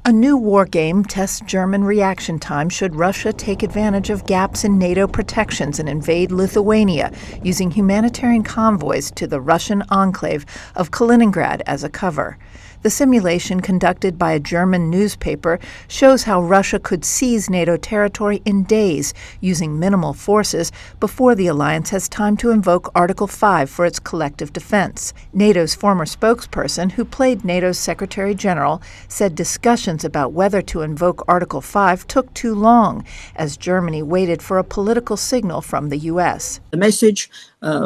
A new war game tests German reaction time should Russia take advantage of gaps in NATO protections and invade Lithuania, using humanitarian convoys to the Russian enclave of Kaliningrad as a cover. The simulation, conducted by a German newspaper, shows how Russia could seize NATO territory in days using minimal forces before the alliance has time to invoke Article 5 for its collective defense. NATO's former spokesperson, who played NATO's Secretary General, said discussions about whether to invoke Article 5 took too long as Germany waited for a political signal from the U.S. The message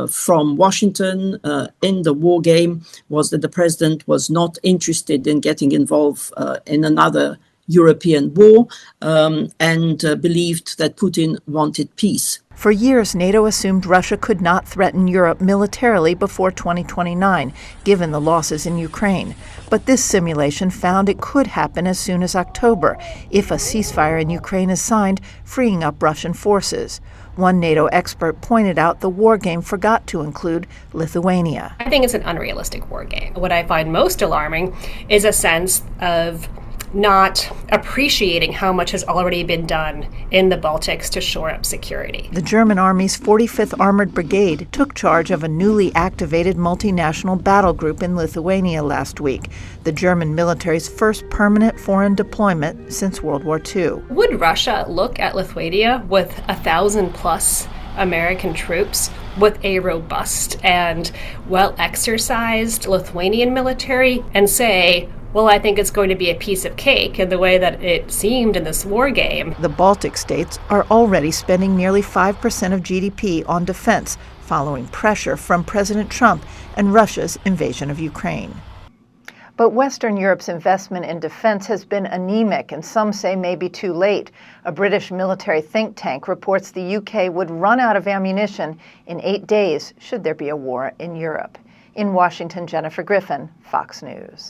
from Washington in the war game was that the president was not interested in getting involved in another European war and believed that Putin wanted peace. For years, NATO assumed Russia could not threaten Europe militarily before 2029, given the losses in Ukraine. But this simulation found it could happen as soon as October, if a ceasefire in Ukraine is signed, freeing up Russian forces. One NATO expert pointed out the war game forgot to include Lithuania. I think it's an unrealistic war game. What I find most alarming is a sense of not appreciating how much has already been done in the Baltics to shore up security. The German Army's 45th Armored Brigade took charge of a newly activated multinational battle group in Lithuania last week, the German military's first permanent foreign deployment since World War II. Would Russia look at Lithuania with 1,000+ American troops, with a robust and well-exercised Lithuanian military, and say, well, I think it's going to be a piece of cake in the way that it seemed in this war game? The Baltic states are already spending nearly 5% of GDP on defense, following pressure from President Trump and Russia's invasion of Ukraine. But Western Europe's investment in defense has been anemic, and some say maybe too late. A British military think tank reports the UK would run out of ammunition in 8 days should there be a war in Europe. In Washington, Jennifer Griffin, Fox News.